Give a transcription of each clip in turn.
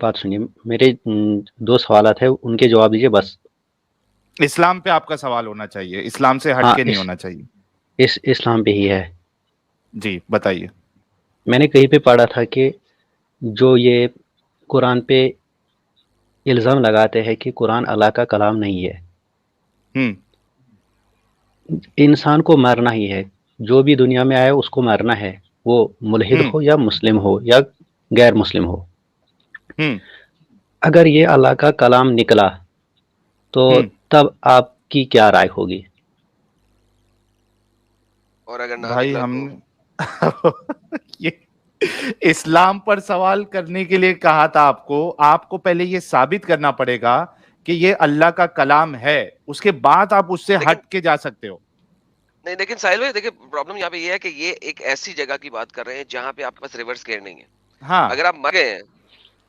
بات سنیے، میرے دو سوالات ہیں، ان کے جواب دیجیے بس. اسلام پہ آپ کا سوال ہونا چاہیے، اسلام سے ہٹ ہاں، کے نہیں ہونا چاہیے. اسلام پہ ہی ہے. جی بتائیے. میں نے کہیں پہ پڑھا تھا کہ جو یہ قرآن پہ الزام لگاتے ہیں کہ قرآن اللہ کا کلام نہیں ہے، ہوں انسان کو مرنا ہی ہے. جو بھی دنیا میں آیا اس کو مرنا ہے، وہ ملحد ہوں ہو یا مسلم ہو یا غیر مسلم ہو. ہوں اگر یہ اللہ کا کلام نکلا تو ہوں تب آپ کی کیا رائے ہوگی؟ اور اگر نہ بھائی نکلا ہم تو یہ اسلام پر سوال کرنے کے لیے کہا تھا آپ کو پہلے یہ ثابت کرنا پڑے گا کہ یہ اللہ کا کلام ہے، اس کے بعد آپ اس سے لیکن ہٹ کے جا سکتے ہو. نہیں، لیکن ساحل بھائی دیکھیں، پرابلم یہاں پہ یہ ہے کہ یہ ایک ایسی جگہ کی بات کر رہے ہیں جہاں پہ آپ کے پاس ریورس گیئر نہیں ہے. ہاں اگر آپ مر گئے ہیں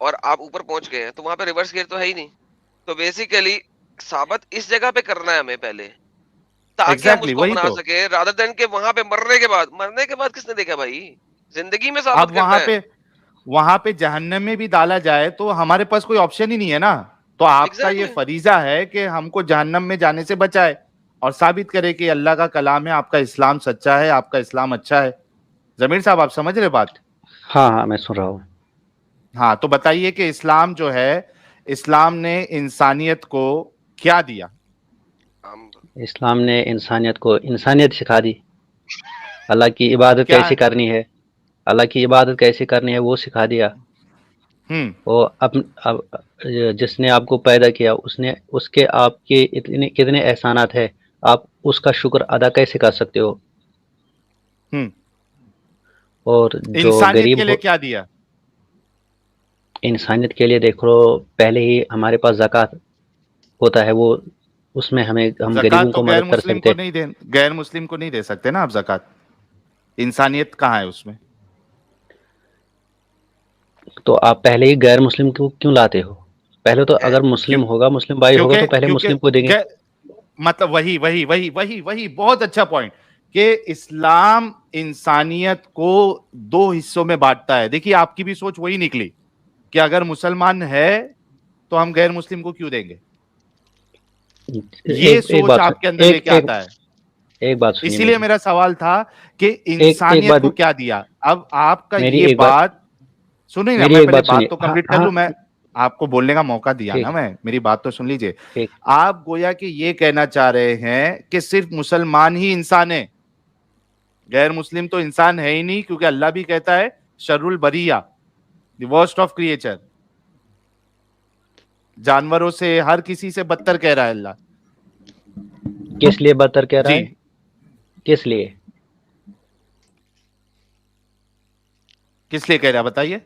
اور آپ اوپر پہنچ گئے ہیں تو وہاں پہ ریورس گیئر تو ہے ہی نہیں. تو بیسیکلی ثابت اس جگہ پہ کرنا ہے ہمیں پہلے، تاکہ ہم اس ایگزیکٹلی کو وہی اپنا تو. سکے، رادر دین کے وہاں پہ مرنے کے بعد کس نے دیکھا بھائی؟ زندگی میں ثابت اب کرنا ہے. وہاں پہ جہنم میں بھی ڈالا جائے تو ہمارے پاس کوئی آپشن ہی نہیں ہے نا. تو آپ کا یہ ایگزیکٹلی. فریضہ ہے کہ ہم کو جہنم میں جانے سے بچائے اور ثابت کرے کہ اللہ کا کلام ہے، آپ کا اسلام سچا ہے، آپ کا اسلام اچھا ہے. ضمیر صاحب آپ سمجھ رہے بات؟ ہاں ہاں، میں سن رہا ہوں. ہاں تو بتائیے کہ اسلام جو ہے، اسلام نے انسانیت کو کیا دیا؟ اسلام نے انسانیت کو انسانیت سکھا دی. اللہ کی عبادت کیا؟ کیسے کرنی ہے، اللہ کی عبادت کیسے کرنی ہے وہ سکھا دیا. ہوں اور جس نے آپ کو پیدا کیا اس کے آپ کے کتنے احسانات ہیں، آپ اس کا شکر ادا کیسے کر سکتے ہو. ہوں اور جو انسانیت کے غریب لیے ہو، کیا دیا؟ انسانیت کے لیے دیکھ لو، پہلے ہی ہمارے پاس زکوٰۃ ہوتا ہے، وہ اس میں ہم غریبوں زکوٰۃ تو کو مدد کر سکتے. غیر مسلم کو نہیں دے سکتے نا آپ زکوٰۃ. انسانیت کہاں ہے اس میں؟ تو آپ پہلے ہی غیر مسلم کو کیوں لاتے ہو؟ پہلے تو اگر مسلم ہوگا، مسلم بھائی ہوگا تو پہلے کیونکہ مسلم کو دیں گے. مطلب وہی بہت اچھا پوائنٹ کہ اسلام انسانیت کو دو حصوں میں بانٹتا ہے. دیکھیے آپ کی بھی سوچ وہی نکلی کہ اگر مسلمان ہے تو ہم غیر مسلم کو کیوں دیں گے. یہ ایک سوچ بات آپ کے اندر لے کے آتا ہے. ایک بات سنیے اسی لیے میری. میرا سوال تھا کہ ایک انسانیت بات کو کیا دیا. اب آپ کا میری یہ ایک بات بات سنیں نا، میری میں ایک پہلے سنیے. بات تو ہاں کمپلیٹ کر ہاں، لوں. میں آپ کو بولنے کا موقع دیا نا، ٹھیک میں میری بات تو سن لیجئے. ٹھیک. آپ گویا کہ یہ کہنا چاہ رہے ہیں کہ صرف مسلمان ہی انسان ہے، غیر مسلم تو انسان ہے ہی نہیں، کیونکہ اللہ بھی کہتا ہے شر البریہ، دی ورسٹ آف کریچر. جانوروں سے، ہر کسی سے بدتر کہہ رہا ہے اللہ. کس لیے بدتر کہہ رہا جی ہے؟ کس لیے؟ کس لیے کہہ رہا ہے بتائیے.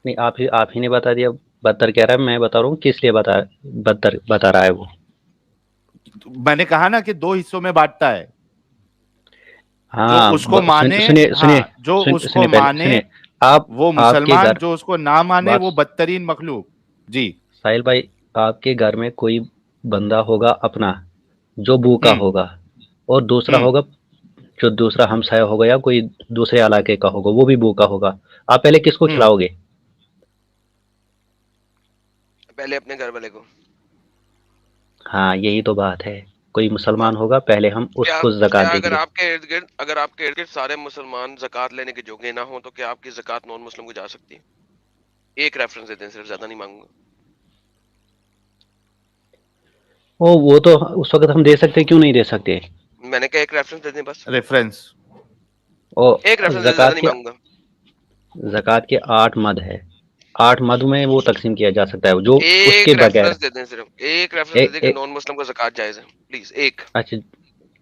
نہیں، آپ ہی نے بتا دیا بدتر کہہ رہا ہے. میں بتا رہا ہوں کس لیے بدتر بتا رہا ہے وہ. میں نے کہا نا کہ دو حصوں میں بانٹتا ہے. جو ہاں، اس کو مانے، سنیے ہاں جو اس کو سنیے پہلے مانے سنیے. وہ آپ کے مسلمان، گھر جو اس کو نہ مانے بات وہ بدترین مخلوق. جی ساحل بھائی، آپ کے گھر میں کوئی بندہ ہوگا اپنا جو بھوکا ہوں ہوگا، اور دوسرا ہوں ہوگا جو دوسرا ہمسایہ ہوگا یا کوئی دوسرے علاقے کا ہوگا، وہ بھی بھوکا ہوگا. آپ پہلے کس کو ہوں کھلاؤ گے؟ پہلے اپنے گھر والے کو. ہاں، یہی تو بات ہے. کوئی ہاں، مسلمان ہوگا، پہلے ہم اس کو کیا زکوٰۃ دیں اگر گے. آپ کے ارد گرد سارے مسلمان زکوٰۃ لینے کے جوگے نہ ہوں تو کیا آپ کی زکوٰۃ نان مسلم کو جا سکتی ہے؟ ایک ریفرنس دیتے ہیں، صرف زیادہ نہیں مانگوں گا. وہ تو اس وقت ہم دے سکتے، کیوں نہیں دے سکتے؟ میں نے کہا ایک ریفرنس دے دیں بس. ریفرنس. اور ایک ریفرنس دے دیں، زیادہ نہیں مانگوں گا. زکوٰۃ کے 8 مد ہے. 8 مد میں وہ تقسیم کیا جا سکتا ہے جو اس کے ایک بغیر. ریفرنس دے دیں، صرف ایک ریفرنس دے دیں کہ نان مسلم کو زکوٰۃ جائز ہے، پلیز ایک. اچھا،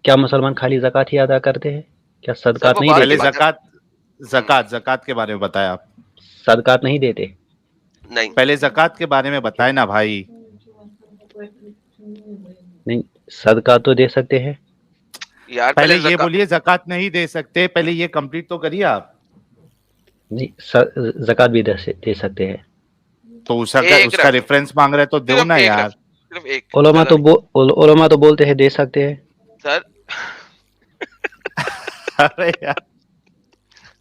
کیا مسلمان خالی زکوٰۃ ہی ادا کرتے ہیں؟ کیا سر صدقات وہ نہیں بعد پہلے کی دیتے؟ بات ہے. زکوٰۃ کے بارے میں بتایا آپ. صدقات نہیں دیتے؟ نہیں پہلے زکوٰۃ کے بارے میں بتائے نا بھائی. نہیں، صدقات تو دے سکتے ہیں. یار، پہلے پہلے یہ بولیے زکوٰۃ نہیں دے سکتے، پہلے یہ کمپلیٹ تو کریے آپ. نہیں، زکوٰۃ بھی دے سکتے ہیں. تو ایک اس کا ریفرنس، ریفرنس مانگ رہے تو دو صرف نا ایک یار. ریفرنس، صرف ایک، زیادہ نہیں. علماء تو بولتے ہیں دے سکتے ہیں. سر ارے یار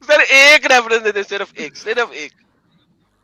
سر ایک ریفرنس دے دیں، صرف ایک، صرف ایک.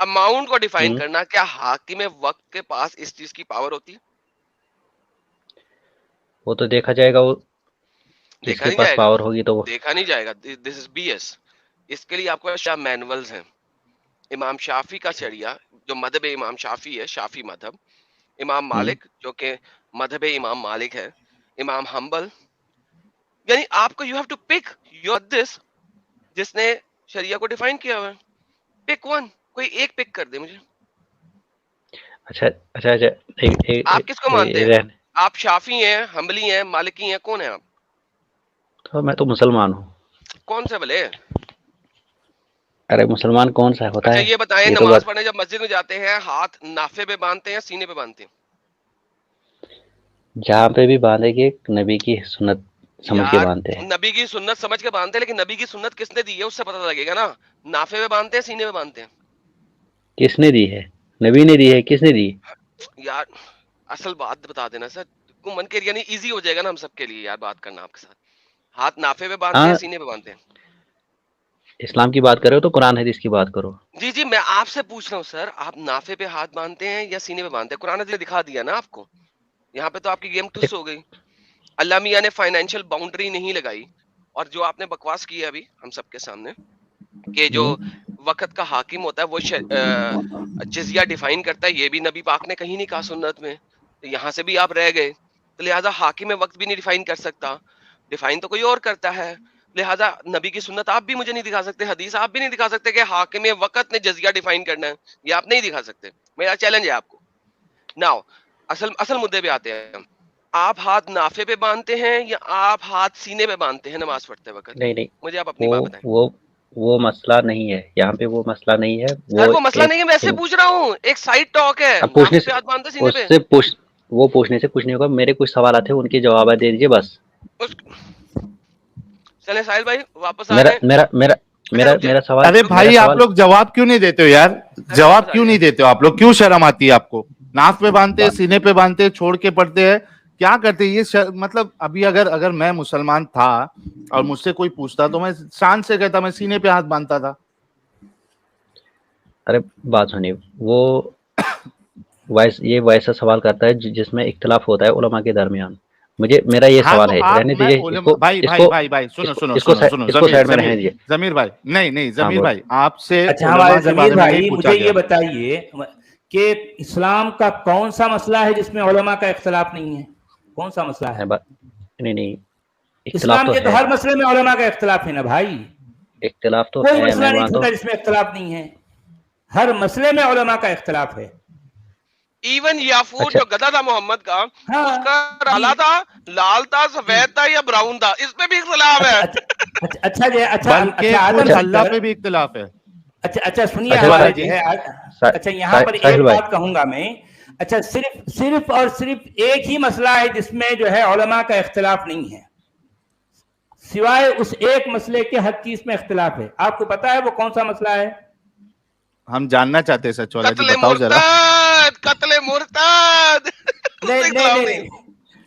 اماؤنٹ کو ڈیفائن کرنا. کیا حاکم وقت کے پاس اس چیز کی پاور ہوتی ہے؟ وہ تو دیکھا جائے گا, وہ جس دیکھا کے نہیں پاس جائے گا, پاور ہوگی تو وہ دیکھا نہیں جائے گا. دس از بی ایس. اس کے لیے آپ کو شاہ مینولز ہیں. امام شافی کا شریعہ جو مذہب امام شافی ہے, شافی مذہب. امام مالک جو کہ مذہب امام مالک ہے. امام حنبل. یعنی آپ کو you have to pick your دس جس نے شریعہ کو ڈیفائن کیا ہوا ہے. پک ون, کوئی ایک پک کر دے مجھے. اچھا اچھا اچھا آپ کس کو مانتے ہیں؟ آپ شافی ہیں, حنبلی ہیں, مالکی ہیں, کون ہیں آپ؟ تو میں تو مسلمان ہوں. کون سے بھلے؟ ارے مسلمان کون سا ہوتا اچھا ہے؟ یہ بتائیں, یہ تو نماز بات پڑھنے جب مسجد میں جاتے ہیں ہاتھ نافے پہ باندھتے ہیں یا سینے پہ باندھتے ہیں؟ جہاں پہ بھی باندھے گی نبی کی سنت سمجھ کے یار باندھتے ہیں. نبی کی سنت سمجھ کے باندھتے ہیں, لیکن نبی کی سنت کس نے دی ہے اس سے پتہ لگے گا نا. نافے پہ باندھتے ہیں, سینے پہ باندھتے ہیں؟ کس نے دی ہے؟ نبی نے دی ہے, کس نے دی؟ یار اصل بات بتا دینا سر, من کے یعنی ایزی ہو جائے گا نا ہم سب کے لیے یار بات کرنا آپ کے ساتھ. ہاتھ نافے پہ باندھتے ہیں, ہاں سینے پہ باندھتے ہیں؟ اسلام کی بات کرو تو قرآن حدیث کی بات کرو. جی جی میں آپ سے پوچھ رہا ہوں سر, آپ نافے پہ ہاتھ باندھتے ہیں یا سینے پہ باندھتے ہیں؟ قرآن نے دکھا دیا نا آپ کو. یہاں پہ تو آپ کی گیم ٹس ہو گئی. اللہ میاں نے فائنینشیل باؤنڈری نہیں لگائی. اور جو آپ نے بکواس کی ہے ابھی ہم سب کے سامنے کہ جو وقت کا حاکم ہوتا ہے وہ جزیہ ڈیفائن کرتا ہے, یہ بھی نبی پاک نے کہیں نہیں کہا سنت میں. یہاں سے بھی آپ رہ گئے, تو لہٰذا حاکم وقت بھی نہیں ڈیفائن کر سکتا. ڈیفائن تو کوئی اور کرتا ہے. لہٰذا نبی کی سنت آپ بھی مجھے نہیں دکھا سکتے, حدیث آپ بھی نہیں دکھا سکتے کہ حاکم وقت نے جزیہ ڈیفائن کرنا ہے. یہ آپ نہیں دکھا سکتے. میرا چیلنج ہے آپ کو. ناؤ اصل مدے پہ آتے ہیں. آپ ہاتھ نافے پہ باندھتے ہیں یا آپ ہاتھ سینے پہ باندھتے ہیں نماز پڑھتے وقت؟ نہیں نہیں, مجھے آپ اپنی بات بتائیں. وہ مسئلہ نہیں ہے یہاں پہ, وہ مسئلہ نہیں ہے. سر وہ مسئلہ نہیں ہے, میں ایسے ایک پوچھ رہا ہوں, ایک سائڈ ٹاک ہے. اب پوچھنے نافے پہ سے ہاتھ باندھتے سینے اس پہ. سے وہ پوچھنے سے کچھ نہیں ہوگا. میرے کچھ سوالات ہیں, ان کے جوابات دے دیجیے بس. چلیں ساحل بھائی واپس آ میرا جائیں. میرا میرا اچھا میرا رک جائیں. میرا سوال, ارے میرا بھائی آپ سوال. لوگ جواب کیوں نہیں دیتے ہو یار؟ ارے واپس جواب آ کیوں نہیں جائیں. دیتے ہو آپ لوگ؟ کیوں شرم آتی ہے آپ کو؟ ناف پہ باندھتے ہیں, سینے پہ باندھتے ہیں, چھوڑ کے پڑھتے ہیں, کیا کرتے ہیں یہ مطلب ابھی اگر میں مسلمان تھا اور مجھ سے کوئی پوچھتا تو میں شان سے کہتا میں سینے پہ ہاتھ باندھتا تھا. ارے بات سنیے, وہ یہ ویسا سوال کرتا ہے جس میں اختلاف ہوتا ہے علماء کے درمیان. میرا یہ ہاں سوال تو ہے, آپ رہنے میں دیجیے اس کو. بھائی اس بھائی کو بھائی بھائی سنو سنو اس کو سنو سنو اس کو ضمیر سائڈ میں رہنے دیجیے. ضمیر بھائی نہیں ہاں ضمیر بول. بھائی آپ سے اچھا علماء ہمارے کے ضمیر بارے میں نہیں بھائی پوچھا مجھے گیا. یہ بتائیے کہ اسلام کا کون سا مسئلہ ہے جس میں علماء کا اختلاف نہیں ہے؟ کون سا مسئلہ ہے؟ نہیں اختلاف اسلام تو کے تو ہے, ہر مسئلے میں علماء کا اختلاف ہے نا بھائی. اختلاف تو کوئی ہے, مسئلہ میں نہیں مانتا چھوٹا ہوں. جس میں اختلاف نہیں ہے. ہر مسئلے میں علماء کا اختلاف ہے. ایون یافور اچھا جو گدھا تھا محمد کا, ہاں اس کا جی کالا تھا, لال تھا, سفید تھا یا براؤن تھا, اس پہ بھی اختلاف اچھا ہے. اچھا اچھا جی بلکہ اچھا آدم کچھ اللہ سنکر. پہ بھی اختلاف ہے. اچھا سنیے سچ والا ہمارے جی, جو ہے اچھا یہاں پر ساحل ایک بھائی, بات کہوں گا میں. اچھا صرف اور صرف ایک ہی مسئلہ ہے جس میں جو ہے علماء کا اختلاف نہیں ہے, سوائے اس ایک مسئلے کے ہر چیز میں اختلاف ہے. آپ کو پتا ہے وہ کون سا مسئلہ ہے؟ ہم جاننا چاہتے ہیں سچ والا جی, قتل بتاؤ ذرا. قتل مرتد. نہیں نہیں نہیں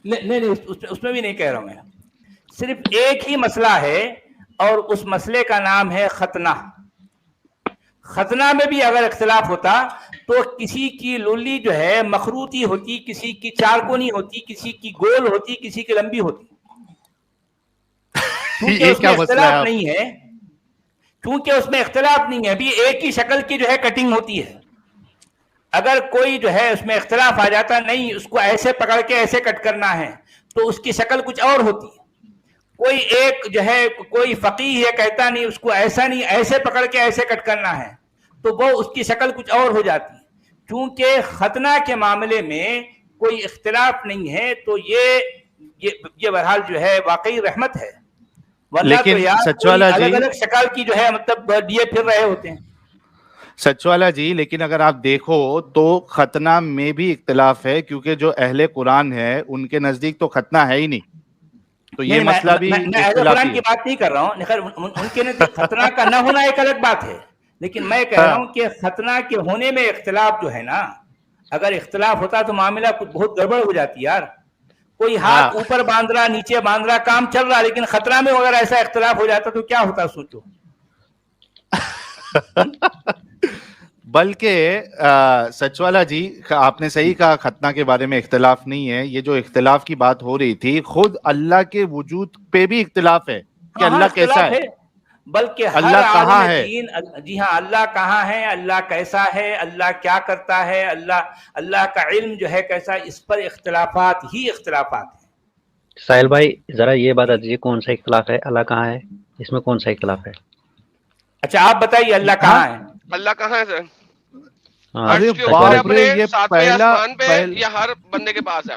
نہیں نہیں اس میں بھی نہیں کہہ رہا ہوں میں. صرف ایک ہی مسئلہ ہے اور اس مسئلے کا نام ہے ختنہ. ختنہ میں بھی اگر اختلاف ہوتا تو کسی کی لولی جو ہے مخروطی ہوتی, کسی کی چارکونی ہوتی, کسی کی گول ہوتی, کسی کی لمبی ہوتی. کیونکہ یہ اس کیا میں مسئلہ ہے اختلاف آپ؟ نہیں ہے, کیونکہ اس میں اختلاف نہیں ہے. ابھی ایک ہی شکل کی جو ہے کٹنگ ہوتی ہے. اگر کوئی جو ہے اس میں اختلاف آ جاتا, نہیں اس کو ایسے پکڑ کے ایسے کٹ کرنا ہے, تو اس کی شکل کچھ اور ہوتی ہے. کوئی ایک جو ہے کوئی فقیہ ہے کہتا نہیں اس کو ایسا نہیں ایسے پکڑ کے ایسے کٹ کرنا ہے, تو وہ اس کی شکل کچھ اور ہو جاتی ہے. چونکہ ختنہ کے معاملے میں کوئی اختلاف نہیں ہے تو یہ بہرحال جو ہے واقعی رحمت ہے, ورنہ تو لیکن یار سچ کوئی والا جی, الگ الگ شکل کی جو ہے مطلب دیے پھر رہے ہوتے ہیں. سچ والا جی, لیکن اگر آپ دیکھو تو ختنہ میں بھی اختلاف ہے, کیونکہ جو اہل قرآن ہے ان کے نزدیک تو ختنہ ہے ہی نہیں, تو یہ نہیں مسئلہ بھی میں اہل قرآن اختلافی کی ہے. بات نہیں کر رہا ہوں. ان کے نزدیک ختنہ کا نہ ہونا ایک الگ بات ہے, لیکن میں کہہ رہا ہوں کہ ختنہ کے ہونے میں اختلاف جو ہے نا, اگر اختلاف ہوتا تو معاملہ کچھ بہت گڑبڑ ہو جاتی یار. کوئی ہاتھ اوپر باندھ رہا, نیچے باندھ رہا, کام چل رہا, لیکن ختنہ میں اگر ایسا اختلاف ہو جاتا تو کیا ہوتا سوچو. بلکہ سچوالا جی آپ نے صحیح کہا، ختنہ کے بارے میں اختلاف نہیں ہے. یہ جو اختلاف کی بات ہو رہی تھی، خود اللہ کے وجود پہ بھی اختلاف ہے کہ اللہ کیسا ہے، بلکہ ہر اللہ کہاں عالم ہے. دین، جی ہاں، اللہ کہاں ہے، اللہ کیسا ہے، اللہ کیا کرتا ہے، اللہ کا علم جو ہے کیسا، اس پر اختلافات ہی اختلافات ہیں. ساحل بھائی ذرا یہ بتا دیجیے کون سا اختلاف ہے، اللہ کہاں ہے، اس میں کون سا اختلاف ہے؟ اچھا آپ بتائیے اللہ کہاں ہے. اللہ کہاں ہے سر؟ ہاں ارے عرش کے اوپر ہے باپ اپنے رے، یہ ساتویں آسمان پہ یا ہر بندے کے پاس ہے؟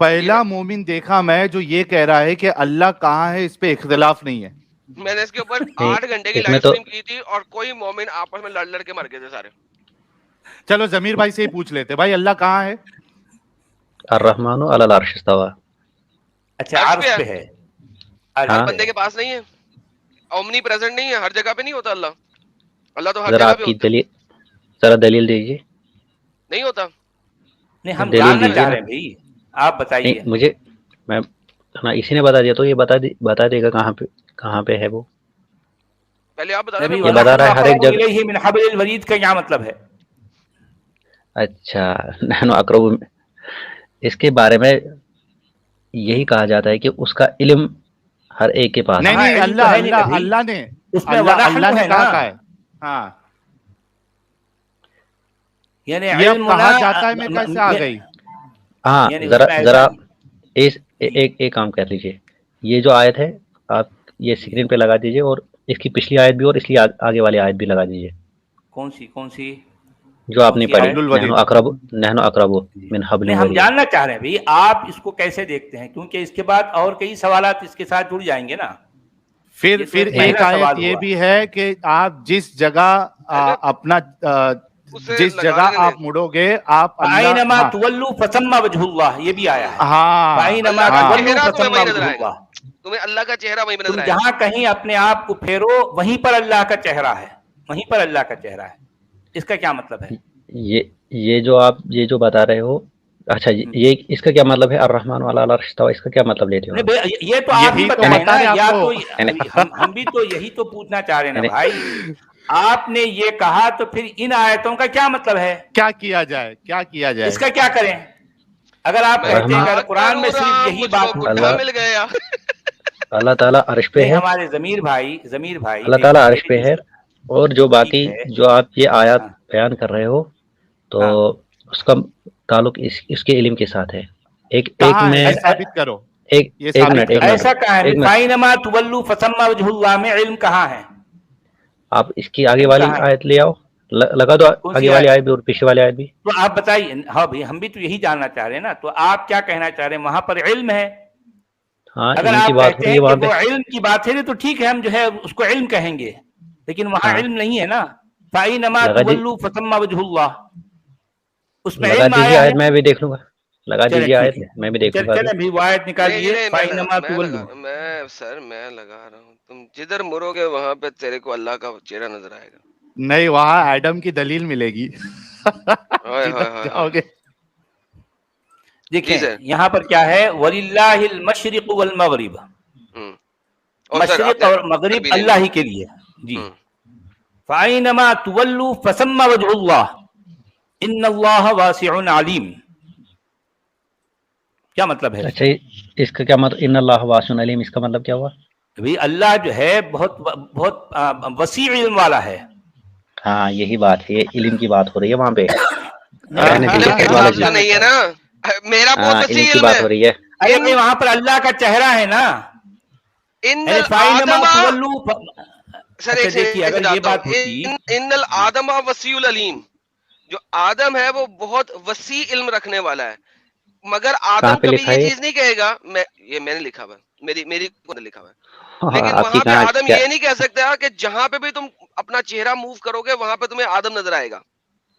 پہلا مومن دیکھا میں جو یہ کہہ رہا ہے کہ اللہ کہاں ہے، اس پہ اختلاف نہیں ہے. میں نے اس کے اوپر نہیں، 8 گھنٹے کی اس میں لائیو تو سٹریم کی تھی اور کوئی مومن آپس میں لڑ کے مر گئے تھے سارے. چلو ضمیر بھائی سے ہی پوچھ لیتے، بھائی اللہ کہاں ہے؟ الرحمن علی العرش استوى. اچھا عرش عرش پہ پہ ہے. ہے. ہر ہاں بندے کے پاس نہیں ہے، اومنی پریزنٹ نہیں ہے، ہر جگہ پہ نہیں ہوتا اللہ. اللہ تو ہر ذرا جگہ آپ پہ کی ہوتا ہے. دلیل، ذرا دلیل دیجیے. نہیں ہوتا. نہیں ہم دلیل جاننا دیجیے چاہ نا. رہے ہیں بھائی، آپ بتائیے. نہیں مجھے، میں ہاں اسی نے بتا دیا تو یہ بتا دے گا کہاں پہ ہے وہ. پہلے آپ بتا دیں، نبی میں یہ بتا بتا دوں رہا گا. ہے ہر ایک جگہ. الیہ من حبل الورید کا کیا مطلب ہے؟ اچھا نحن اقرب، اس کے بارے میں یہی کہا جاتا ہے کہ اس کا علم ہر ایک کے پاس نہیں ہے. ہاں، نہیں، علم تو اللہ ہے نہیں اللہ نبی، اللہ نے اس میں اللہ ونحن اللہ نے ہے کہا نا. کہا ہے. ہاں یعنی یہ اب علمنا کہا جاتا ہے میں کیسے آ گئی؟ ہاں یعنی اس ذرا میں ایسا ذرا جی. ایک کام کر لیجیے. یہ جو آیت ہے آپ یہ اسکرین پہ لگا دیجیے، اور اس کی پچھلی آیت بھی اور اس کی آگے والی آیت بھی لگا دیجیے کون سی جو آپ نے پڑھی. حبل الورید. نحن اقرب من حبل نہیں ہم الورید. جاننا چاہ رہے ہیں بھائی آپ اس کو کیسے دیکھتے ہیں، کیونکہ اس کے بعد اور کئی سوالات اس کے ساتھ جڑ جائیں گے نا. پھر یہ تو پھر ایک ایک پہلا آیت سوال یہ ہوا. بھی ہے کہ آپ جس جگہ اپنا اسے جس لگا جگہ دینے. آپ مڑو گے آپ اللہ. فَأَيْنَمَا ہاں تُوَلُّوا فَثَمَّ وَجْهُ اللَّهِ، یہ بھی آیا ہے. ہاں فَأَيْنَمَا اللہ کا ہاں تُوَلُّوا چہرہ تمہیں فَثَمَّ وہی نظر وَجْهُ آئے گا. اللَّهِ. تمہیں اللہ کا چہرہ وہیں پہ تم نظر آئے گا. جہاں کہیں اپنے آپ کو پھیرو وہیں پر اللہ کا چہرہ ہے، وہیں پر اللہ کا چہرہ ہے. اس کا کیا مطلب ہے؟ یہ جو بتا رہے ہو، اچھا یہ اس کا کیا مطلب ہے الرحمن علی العرش استوى، اس کا کیا مطلب لیتے ہو نہیں آپ؟ بھئی، یہ تو آپ ہی یہی تو بتائیں نا. بتا رہے آپ یا کو. تو ہم بھی تو یہی تو پوچھنا چاہ رہے ہیں نا یعنی بھائی. آپ نے یہ کہا تو پھر ان آیتوں کا کیا مطلب ہے؟ کیا کیا جائے، کیا کیا جائے؟ اس کا کیا کریں؟ اگر آپ میں کہتے ہیں کہ کیا اگر قرآن میں کروں صرف رام، یہی مجھ بات کو ہوتی. بڈھا مل گیا. اللہ تعالیٰ عرش پہ نہیں ہے، ہمارے ضمیر بھائی اللہ تعالیٰ عرش دیکھیے پہ ہے، اور جو باقی ہے. جو آپ یہ آیات ہاں بیان کر رہے ہو تو ہاں. اس کا تعلق اس کے علم کے ساتھ ہے. ایک کہاں ہے میں یہ ثابت کرو، یہ ایک ثابت کرو. ایسا کہاں ہے؟ ایک منٹ. فَأَيْنَمَا تُوَلُّوا فَثَمَّ وَجْهُ اللَّهِ میں علم کہاں ہے؟ آپ اس کی آگے علم والی کہاں ہے؟ آیت لے آؤ، لگا دو کون سی آگے والی آیت بھی اور پیچھے والی آیت بھی. تو آپ بتائیے. ہاں بھائی ہم بھی تو یہی جاننا چاہ رہے ہیں نا. تو آپ کیا کہنا چاہ رہے ہیں؟ وہاں پر علم ہے. ہاں اگر علم کی آپ بات ہو کہتے رہی ہیں ہے کہ وہاں پہ. وہ علم کی بات ہے تو ٹھیک ہے، ہم جو ہے اس کو علم کہیں گے، لیکن وہاں ہاں علم نہیں ہے نا. فَأَيْنَمَا تُوَلُّوا فَثَمَّ وَجْهُ اللَّهِ، اس میں لگا علم دیجیے آیا آیت، ہے. میں بھی دیکھ لوں گا. لگا چلے دیجیے ٹھیک آیت، ہے. میں بھی دیکھ لوں گا ابھی. چلے بھی وہ آیت نکالیے. نہیں فَأَيْنَمَا میں تُوَلُّوا. لگا رہا ہوں. تم جدھر مرو گے وہاں پہ تیرے کو اللہ کا چہرہ نظر آئے گا. نہیں، وہاں ایڈم کی دلیل ملے گی. ہائے جدھر ہائے ہائے جاؤ گے. جی دیکھیں سر. یہاں پر کیا ہے، وَلِلَّهِ الْمَشْرِقُ وَالْمَغْرِبُ، اور سر مشرق آپ نے اور مغرب بھی لے اللہ لی. ہی کے لیے. جی. فَأَيْنَمَا تُوَلُّوا فَثَمَّ وَجْهُ اللَّهِ إِنَّ اللَّهَ وَاسِعٌ عَلِيمٌ. کیا مطلب ہے اس اچھا کا؟ اس کا کیا مطلب ان اللہ واسع علیم، اس کا مطلب کیا ہوا؟ ابھی اللہ جو ہے بہت بہت وسیع علم والا ہے. ہاں یہی بات ہے، یہ علم کی بات ہو رہی ہے وہاں پہ. رہنے علم دیجیے کے سیٹ والا حساب جی. سے نہیں ہے نا. میرا ہاں بہت علم وسیع کی علم بات ہے. ہو رہی ہے. ارے بھائی وہاں پر اللہ کا چہرہ ہے نا. ان یعنی فَأَيْنَمَا الآدم، تُوَلُّوا. سر اچھا ایک دیکھیے سیکنڈ اگر یہ جاتا بات ہوں. ہوتی. ان الآدم وسیع العلیم، جو آدم ہے وہ بہت وسیع علم رکھنے والا ہے. مگر کہاں آدم پہ کبھی لکھا یہ ہے؟ چیز نہیں کہے گا. میں نے لکھا ہوا ہے، میری کو نے لکھا ہوا ہے. لیکن آپ کی وہاں پہ کہاں آدم کیا؟ یہ نہیں کہہ سکتا کہ جہاں پہ بھی تم اپنا چہرہ موو کرو گے وہاں پہ تمہیں آدم نظر آئے گا.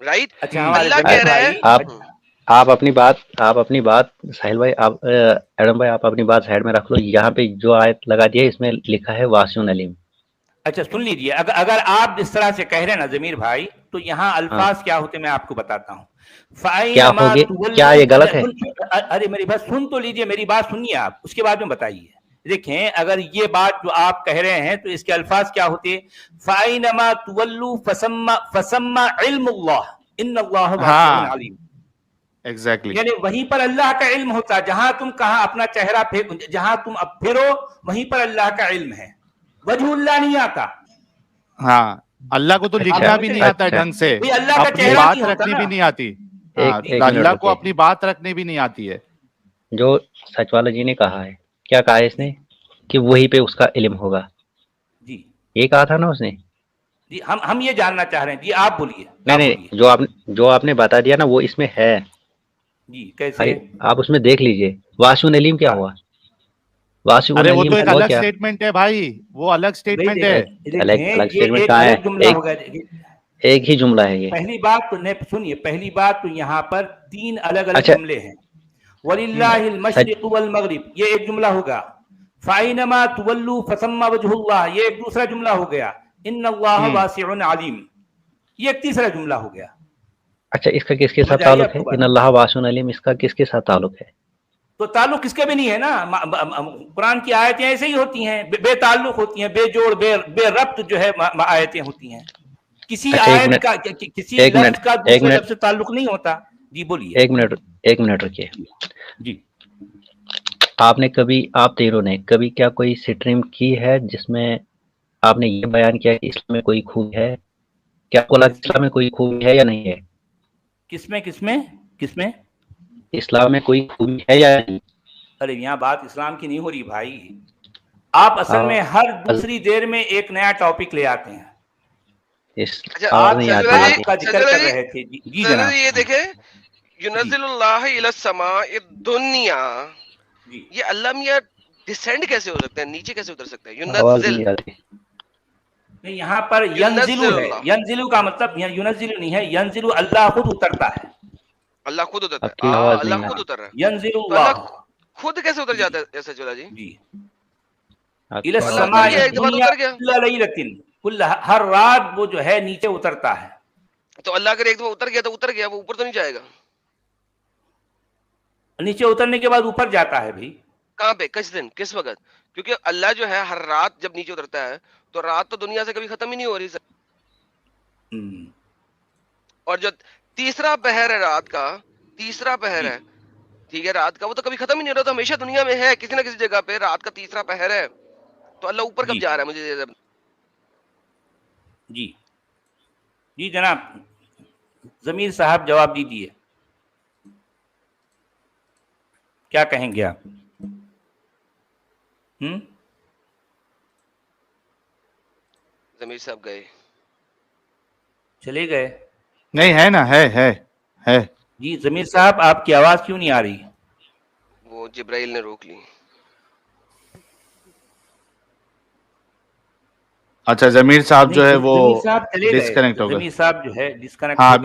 رائٹ. اچھا ہمارے اللہ ضمیر کہہ رہے بھائی. ہیں. آپ اپنی بات ساحل بھائی، آپ ایڈم بھائی آپ اپنی بات سائڈ میں رکھ لو. یہاں پہ جو آیت لگا دی ہے اس میں لکھا ہے واسع علیم. اچھا سن لیجیے، اگر آپ جس طرح سے کہہ رہے ہیں نا ضمیر بھائی، تو یہاں ہاں الفاظ کیا ہوتے میں آپ کو بتاتا ہوں. کیا فَأَيْنَمَا ہوگی؟ کیا تُوَلُّوا. یہ غلط ہے؟ ارے میری بات سن تو لیجیے، میری بات سنیے آپ، اس کے بعد میں بتائیے. دیکھیں اگر یہ بات جو آپ کہہ رہے ہیں تو اس کے الفاظ کیا ہوتے؟ فَأَيْنَمَا تُوَلُّوا فَثَمَّ عِلْمُ اللَّهِ إِنَّ اللَّهَ وَاسِعٌ عَلِيمٌ. ایگزیکٹلی. یعنی وہیں پر اللہ کا علم ہوتا ہے، جہاں تم کہاں اپنا چہرہ جہاں تم اب پھرو وہیں پر اللہ کا علم ہے، وجہ اللہ نہیں آتا. ہاں اللہ کو تو لکھنا بھی نہیں آتا ہے ڈھنگ سے، بھئی اللہ کا اپنی چہرہ بات نہیں ہوتا رکھنی نا. بھی نہیں آتی. ہاں ایک منٹ اللہ کو رکیے. اپنی بات رکھنی بھی نہیں آتی ہے. جو سچ والا جی نے کہا ہے، کیا کہا ہے اس نے؟ کہ وہی پہ اس کا علم ہوگا، جی یہ کہا تھا نا اس نے. جی ہم یہ جاننا چاہ رہے ہیں. جی آپ بولیے. نہیں آپ نہیں، بولیے. جو آپ نے بتا دیا نا وہ اس میں ہے. جی کیسے؟ آپ اس میں دیکھ لیجئے. واسع علیم کیا ہوا؟ واسع ارے وہ تو علیم ایک ہوا الگ کیا؟ اسٹیٹمنٹ ہے بھائی، وہ الگ اسٹیٹمنٹ ہے. دیکھیں الگ یہ اسٹیٹمنٹ ایک کہاں ہے؟ الگ جملہ ہوگا. ایک ہی جملہ ہے یہ. پہلی بات تو سنیے، پہلی بات تو یہاں پر 3 الگ الگ اچھا جملے ہیں. وَلِلَّهِ الْمَشْرِقُ وَالْمَغْرِبُ یہ ایک جملہ ہوگا. فَأَيْنَمَا تُوَلُّوا فَثَمَّ وَجْهُ اللَّهِ یہ ایک دوسرا جملہ ہو گیا. إِنَّ اللَّهَ وَاسِعٌ عَلِيمٌ یہ ایک تیسرا جملہ ہو گیا. اچھا اس کا کس کے ساتھ سمجھ آئی تعلق آپ ہے؟ کو ان بات؟ اللہ واسع علیم اس کا کس کے ساتھ تعلق ہے؟ تو تعلق کس کے بھی نہیں ہے نا. قرآن کی آیتیں ایسے ہی ہوتی ہیں، بے تعلق ہوتی ہیں، بے جوڑ بے ربط جو ہے آیتیں ہوتی ہیں. کسی اچھا ایک آیت منٹ، کا کسی ایک منٹ، لفظ کا ایک دوسرے منٹ، لفظ سے تعلق نہیں ہوتا. جی بولیے. ایک منٹ رکیے. جی آپ نے کبھی، آپ تینوں نے کبھی کیا کوئی سٹریم کی ہے جس میں آپ نے یہ بیان کیا کہ اسلام میں کوئی خوبی ہے؟ کیا آپ کو لگتا ہے اسلام میں کوئی خوبی ہے یا نہیں ہے؟ کس میں اسلام میں کوئی خوبی ہے یا نہیں؟ ارے یہاں بات اسلام کی نہیں ہو رہی بھائی. آپ اصل میں ہر دوسری دیر میں ایک نیا ٹاپک لے آتے ہیں. اچھا آواز آپ نہیں جس آتی ہے بات کہ کا ذکر کر رہے تھے جی سر جناب. یہ دیکھیں ینزل اللہ الی السماء الدنیا، جی یہ اللہ میاں ڈسینڈ کیسے ہو سکتا ہے، نیچے کیسے اتر سکتا ہے؟ آواز ینزل نہیں آتی. نہیں یہاں پر ینزلو ینزل ہے. اللہ، ینزلو کا مطلب ینزلو نہیں ہے، ینزلو اللہ خود اترتا ہے. اللہ خود اترتا آپ ہے. کی آواز اللہ نہیں خود آتی. اتر رہا ہے. ینزل تو اللہ اللہ. خود کیسے اتر جی جاتا ہے ایسا چلا جی؟ جی آپ الی کی تو اللہ آواز اتر السماء نہیں گیا، ایک آتی. دفعہ تو الدنیا اتر گیا. کل لیلۃ ہر رات وہ جو ہے نیچے اترتا ہے. تو اللہ اگر ایک دفعہ اتر گیا تو اتر گیا، وہ اوپر تو نہیں جائے گا. نیچے اترنے کے بعد اوپر جاتا ہے بھائی. کہاں پہ، کس دن، کس وقت؟ کیونکہ اللہ جو ہے ہر رات جب نیچے اترتا ہے تو رات تو دنیا سے کبھی ختم ہی نہیں ہو رہی سر. اور جو تیسرا پہر ہے رات کا، تیسرا پہر جی ہے ٹھیک ہے رات کا، وہ تو کبھی ختم ہی نہیں ہو رہا، تو ہمیشہ دنیا میں ہے کسی نہ کسی جگہ پہ. رات کا تیسرا پہر ہے تو اللہ اوپر جی کب جا رہا ہے؟ مجھے جی جی جناب ضمیر صاحب جواب دیجیے، کیا کہیں گے آپ؟ ضمیر صاحب گئے. چلے گئے؟ نہیں ہے نا، ہے. جی ضمیر صاحب آپ کی آواز کیوں نہیں آ رہی؟ وہ جبرائیل نے روک لی. اچھا ضمیر صاحب جو ہے نہیں وہ ضمیر صاحب چلے گئے. ڈسکنیکٹ ہو گئے. ضمیر صاحب جو ہے ڈسکنیکٹ ہاں ہو گئے.